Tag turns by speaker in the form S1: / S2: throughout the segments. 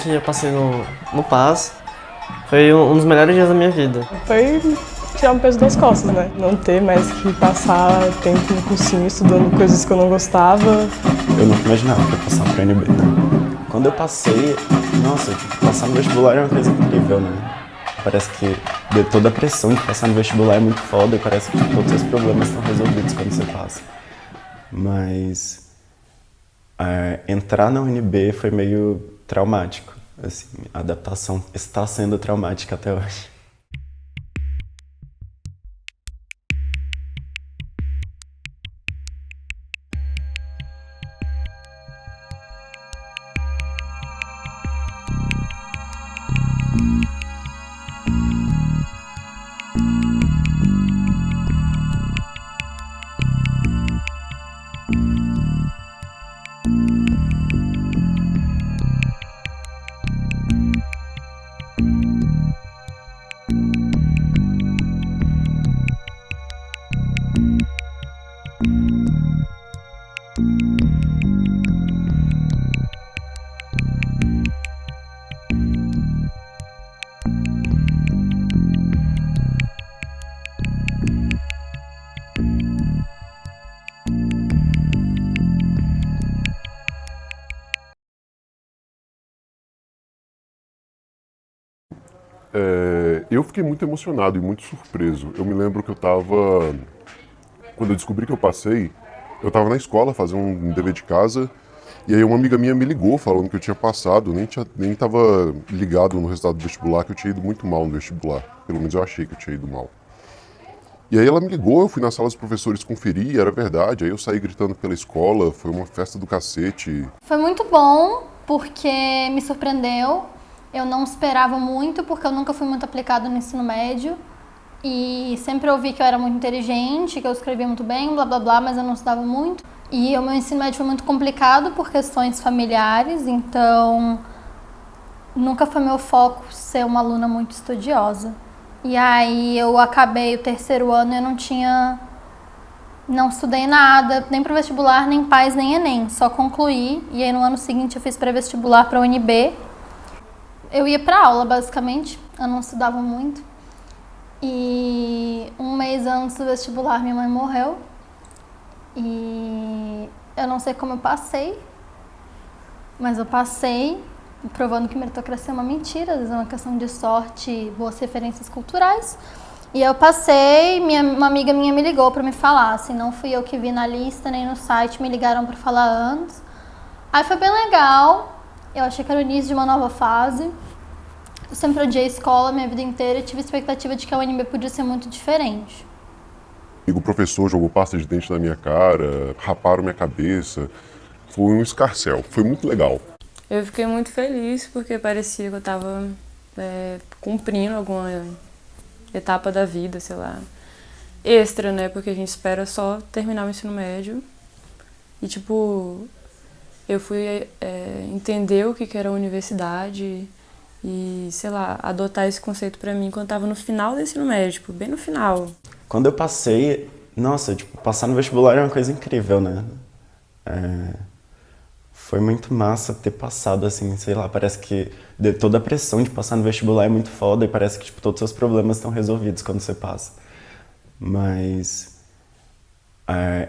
S1: que eu passei no PAS foi um dos melhores dias da minha vida.
S2: Foi tirar um peso das costas, né? Não ter mais que passar tempo no cursinho estudando coisas que eu não gostava.
S3: Eu nunca imaginava que ia passar pro UNB, né? Quando eu passei, nossa, tipo, passar no vestibular é uma coisa incrível, né? Parece que toda a pressão de passar no vestibular é muito foda e parece que todos os problemas estão resolvidos quando você passa. Mas entrar na UNB foi meio traumático. Assim, a adaptação está sendo traumática até hoje.
S4: Eu fiquei muito emocionado e muito surpreso. Eu me lembro que quando eu descobri que eu passei, eu estava na escola fazendo um dever de casa, e aí uma amiga minha me ligou falando que eu tinha passado, nem estava ligado no resultado do vestibular, que eu tinha ido muito mal no vestibular. Pelo menos eu achei que eu tinha ido mal. E aí ela me ligou, eu fui na sala dos professores conferir, e era verdade. Aí eu saí gritando pela escola, foi uma festa do cacete.
S5: Foi muito bom, porque me surpreendeu. Eu não esperava muito, porque eu nunca fui muito aplicada no ensino médio. E sempre ouvi que eu era muito inteligente, que eu escrevia muito bem, blá blá blá, mas eu não estudava muito. E o meu ensino médio foi muito complicado por questões familiares, então nunca foi meu foco ser uma aluna muito estudiosa. E aí eu acabei o terceiro ano e eu não estudei nada, nem pro vestibular, nem PAS, nem ENEM, só concluí. E aí no ano seguinte eu fiz pré-vestibular para a UNB. Eu ia pra aula, basicamente, eu não estudava muito. E um mês antes do vestibular, minha mãe morreu. E eu não sei como eu passei, mas eu passei, provando que meritocracia é uma mentira, às vezes é uma questão de sorte e boas referências culturais. E eu passei, uma amiga minha me ligou pra me falar, assim, não fui eu que vi na lista nem no site, me ligaram pra falar antes. Aí foi bem legal. Eu achei que era o início de uma nova fase. Eu sempre odiei a escola minha vida inteira e tive a expectativa de que a UNB podia ser muito diferente.
S4: O professor jogou pasta de dente na minha cara, raparam minha cabeça. Foi um escarcéu, foi muito legal.
S6: Eu fiquei muito feliz porque parecia que eu estava cumprindo alguma etapa da vida, sei lá, extra, né? Porque a gente espera só terminar o ensino médio. E, tipo, eu fui entender o que era a universidade e, sei lá, adotar esse conceito pra mim quando eu tava no final do ensino médio, tipo, bem no final.
S3: Quando eu passei, nossa, tipo, passar no vestibular é uma coisa incrível, né? Foi muito massa ter passado, assim, sei lá, parece que toda a pressão de passar no vestibular é muito foda e parece que, tipo, todos os seus problemas estão resolvidos quando você passa. Mas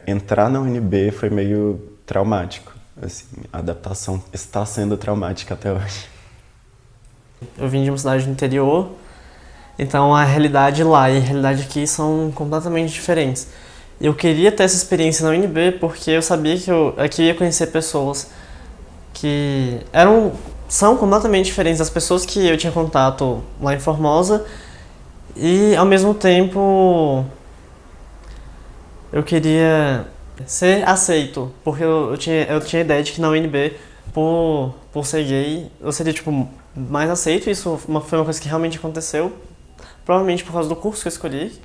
S3: entrar na UNB foi meio traumático, assim, a adaptação está sendo traumática até hoje.
S1: Eu vim de uma cidade do interior, então a realidade lá e a realidade aqui são completamente diferentes. Eu queria ter essa experiência na UNB porque eu sabia que eu aqui ia conhecer pessoas que são completamente diferentes das pessoas que eu tinha contato lá em Formosa e, ao mesmo tempo, eu queria ser aceito, porque eu tinha a ideia de que na UNB, por ser gay, eu seria, tipo, mais aceito. Isso foi uma coisa que realmente aconteceu, provavelmente por causa do curso que eu escolhi,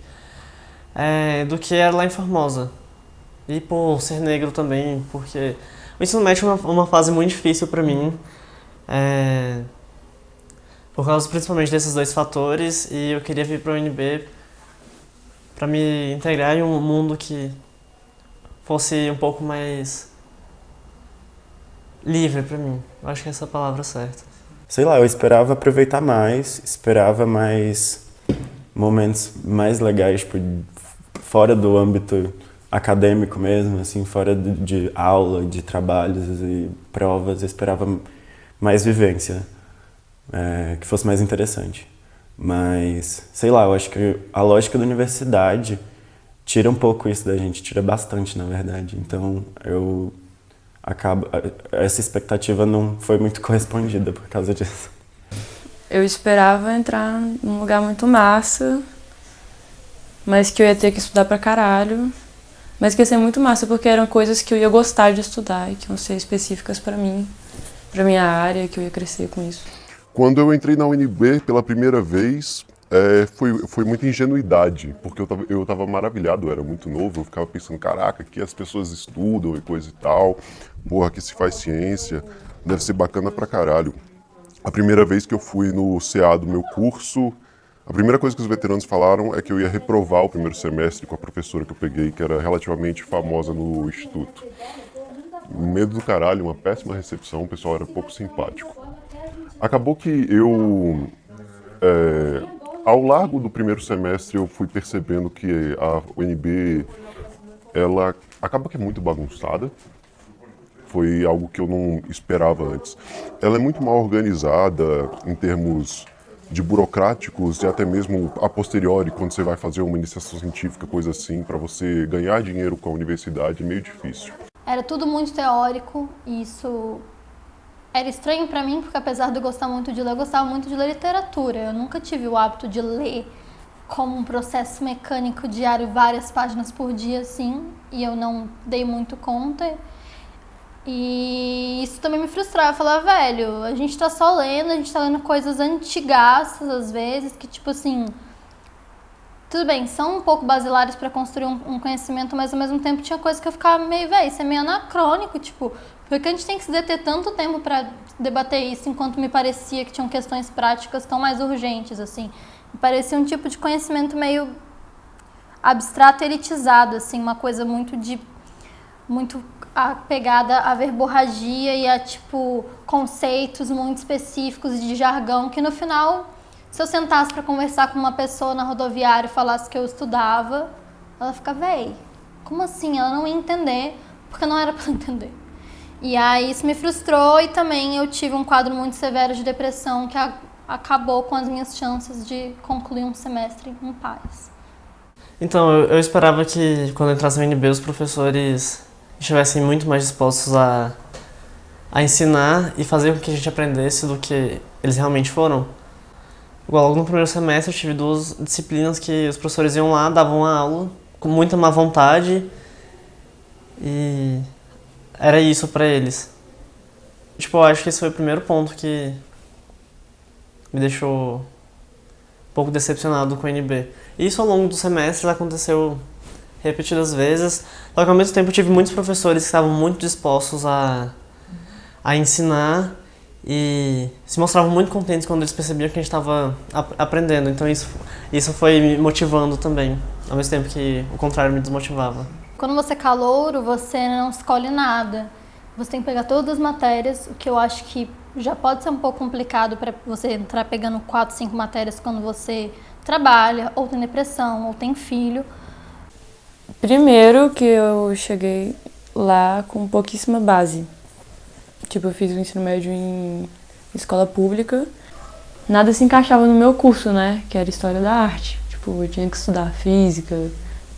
S1: do que era lá em Formosa. E por ser negro também, porque o ensino médio foi uma fase muito difícil pra mim, por causa principalmente desses dois fatores, e eu queria vir pra UNB pra me integrar em um mundo que fosse um pouco mais livre pra mim. Eu acho que essa é a palavra certa.
S3: sei lá, eu esperava aproveitar mais, esperava mais momentos mais legais, tipo, fora do âmbito acadêmico mesmo, assim, fora de aula, de trabalhos e provas, eu esperava mais vivência, que fosse mais interessante. Mas, sei lá, eu acho que a lógica da universidade tira um pouco isso da gente, tira bastante, na verdade. Então, essa expectativa não foi muito correspondida por causa disso.
S6: Eu esperava entrar num lugar muito massa, mas que eu ia ter que estudar pra caralho. Mas que ia ser muito massa, porque eram coisas que eu ia gostar de estudar e que iam ser específicas pra mim, pra minha área, que eu ia crescer com isso.
S4: Quando eu entrei na UNB pela primeira vez, foi muita ingenuidade, porque eu tava maravilhado, eu era muito novo, eu ficava pensando, caraca, aqui as pessoas estudam e coisa e tal, porra, aqui se faz ciência, deve ser bacana pra caralho. A primeira vez que eu fui no CA do meu curso, a primeira coisa que os veteranos falaram é que eu ia reprovar o primeiro semestre com a professora que eu peguei, que era relativamente famosa no instituto. Medo do caralho, uma péssima recepção, o pessoal era pouco simpático. Acabou que ao largo do primeiro semestre, eu fui percebendo que a UNB, ela acaba que é muito bagunçada. Foi algo que eu não esperava antes. Ela é muito mal organizada em termos de burocráticos e até mesmo a posteriori, quando você vai fazer uma iniciação científica, coisa assim, para você ganhar dinheiro com a universidade, é meio difícil.
S5: Era tudo muito teórico e isso era estranho pra mim, porque apesar de eu gostar muito de ler, eu gostava muito de ler literatura. Eu nunca tive o hábito de ler como um processo mecânico diário, várias páginas por dia, assim, e eu não dei muito conta. E isso também me frustrava. Eu falava, velho, a gente tá só lendo, a gente tá lendo coisas antigaças, às vezes, que tipo assim... Tudo bem, são um pouco basilares pra construir um conhecimento, mas ao mesmo tempo tinha coisa que eu ficava meio, velho, isso é meio anacrônico, tipo... Por que a gente tem que se deter tanto tempo pra debater isso, enquanto me parecia que tinham questões práticas tão mais urgentes, assim? Me parecia um tipo de conhecimento meio abstrato, elitizado, assim, uma coisa muito apegada à verborragia e a, tipo, conceitos muito específicos de jargão, que no final, se eu sentasse pra conversar com uma pessoa na rodoviária e falasse que eu estudava, ela fica, véi, como assim? Ela não ia entender, porque não era pra ela entender. E aí isso me frustrou e também eu tive um quadro muito severo de depressão que acabou com as minhas chances de concluir um semestre em paz.
S1: Então, eu esperava que quando eu entrasse no UNB os professores estivessem muito mais dispostos a ensinar e fazer com que a gente aprendesse do que eles realmente foram. Igual logo no primeiro semestre eu tive 2 disciplinas que os professores iam lá, davam a aula com muita má vontade e era isso pra eles. Tipo, eu acho que esse foi o primeiro ponto que me deixou um pouco decepcionado com o UNB. E isso ao longo dos semestres aconteceu repetidas vezes, só que ao mesmo tempo eu tive muitos professores que estavam muito dispostos a ensinar e se mostravam muito contentes quando eles percebiam que a gente estava aprendendo. Então isso foi me motivando também, ao mesmo tempo que o contrário me desmotivava.
S5: Quando você é calouro, você não escolhe nada. Você tem que pegar todas as matérias, o que eu acho que já pode ser um pouco complicado para você entrar pegando 4, 5 matérias quando você trabalha, ou tem depressão, ou tem filho.
S6: Primeiro que eu cheguei lá com pouquíssima base. Tipo, eu fiz o ensino médio em escola pública. Nada se encaixava no meu curso, né? Que era História da Arte. Tipo, eu tinha que estudar Física,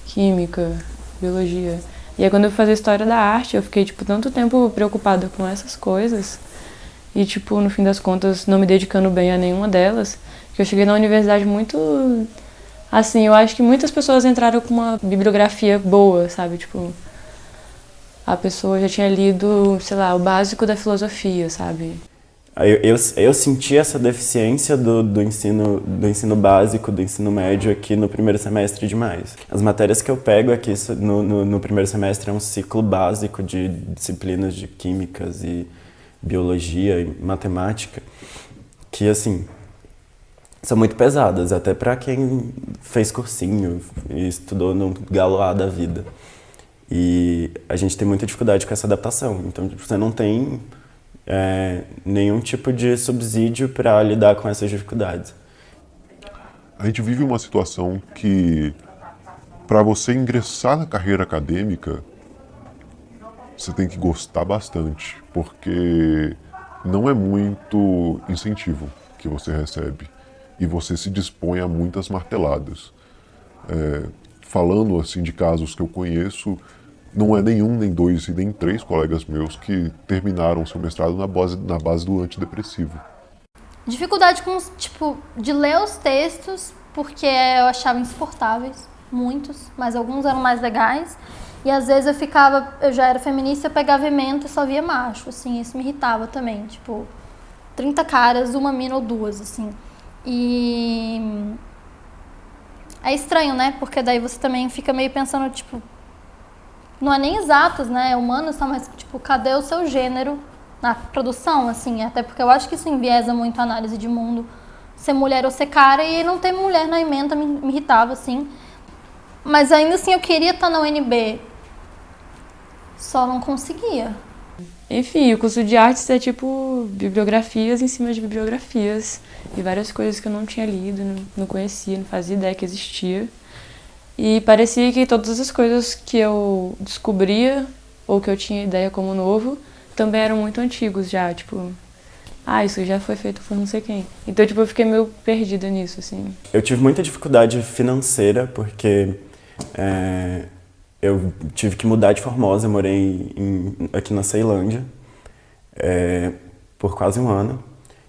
S6: Química, Biologia. E aí quando eu fazia História da Arte, eu fiquei, tipo, tanto tempo preocupada com essas coisas e, tipo, no fim das contas, não me dedicando bem a nenhuma delas, que eu cheguei na universidade muito... Assim, eu acho que muitas pessoas entraram com uma bibliografia boa, sabe? Tipo, a pessoa já tinha lido, sei lá, o básico da filosofia, sabe?
S3: Eu senti essa deficiência do ensino básico, do ensino médio aqui no primeiro semestre demais. As matérias que eu pego aqui no primeiro semestre é um ciclo básico de disciplinas de químicas e biologia e matemática, que, assim, são muito pesadas, até para quem fez cursinho e estudou no Galo A da vida. E a gente tem muita dificuldade com essa adaptação, então você não tem nenhum tipo de subsídio para lidar com essas dificuldades.
S4: A gente vive uma situação que, para você ingressar na carreira acadêmica, você tem que gostar bastante, porque não é muito incentivo que você recebe e você se dispõe a muitas marteladas. Falando assim de casos que eu conheço, não é nenhum, nem dois e nem três colegas meus que terminaram seu mestrado na base do antidepressivo.
S5: Dificuldade com, tipo, de ler os textos, porque eu achava insuportáveis, muitos, mas alguns eram mais legais. E às vezes eu já era feminista, eu pegava emento e só via macho, assim, isso me irritava também, tipo, 30 caras, uma mina ou duas, assim. E é estranho, né? Porque daí você também fica meio pensando, tipo, não é nem exatos, né? É humanos, tá? Mas, tipo, cadê o seu gênero na produção, assim? Até porque eu acho que isso enviesa muito a análise de mundo. Ser mulher ou ser cara, e não ter mulher na ementa me irritava, assim. Mas ainda assim eu queria estar na UNB, só não conseguia.
S6: Enfim, o curso de artes é tipo bibliografias em cima de bibliografias e várias coisas que eu não tinha lido, não conhecia, não fazia ideia que existia. E parecia que todas as coisas que eu descobria ou que eu tinha ideia como novo também eram muito antigos já, tipo, isso já foi feito por não sei quem. Então, tipo, eu fiquei meio perdida nisso, assim.
S3: Eu tive muita dificuldade financeira porque eu tive que mudar de Formosa, eu morei aqui na Ceilândia por quase um ano.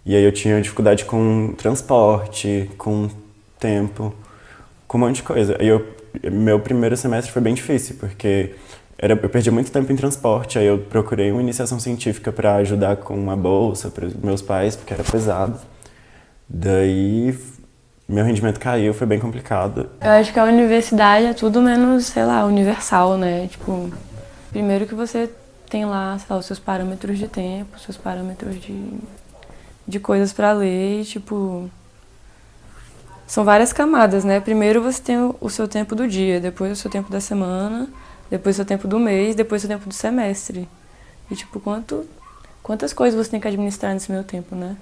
S3: E aí eu tinha dificuldade com transporte, com tempo, com um monte de coisa. E meu primeiro semestre foi bem difícil, porque eu perdi muito tempo em transporte, aí eu procurei uma iniciação científica para ajudar com uma bolsa para meus pais, porque era pesado. Daí meu rendimento caiu, foi bem complicado.
S6: Eu acho que a universidade é tudo menos, sei lá, universal, né? Tipo, primeiro que você tem lá, sei lá, os seus parâmetros de tempo, os seus parâmetros de coisas para ler e, tipo, são várias camadas, né? Primeiro você tem o seu tempo do dia, depois o seu tempo da semana, depois o seu tempo do mês, depois o seu tempo do semestre. E, tipo, quantas coisas você tem que administrar nesse meio tempo, né?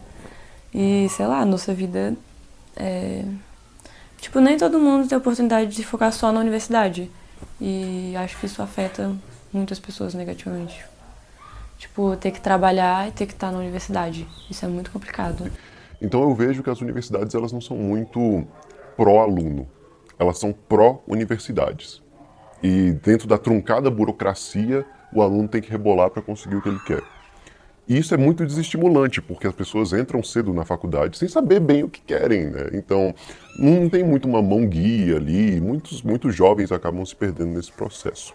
S6: E, sei lá, a nossa vida tipo, nem todo mundo tem a oportunidade de focar só na universidade. E acho que isso afeta muitas pessoas negativamente. Tipo, ter que trabalhar e ter que estar na universidade. Isso é muito complicado.
S4: Então eu vejo que as universidades elas não são muito pró-aluno, elas são pró-universidades. E dentro da truncada burocracia, o aluno tem que rebolar para conseguir o que ele quer. E isso é muito desestimulante, porque as pessoas entram cedo na faculdade sem saber bem o que querem, né? Então, não tem muito uma mão guia ali, muitos jovens acabam se perdendo nesse processo.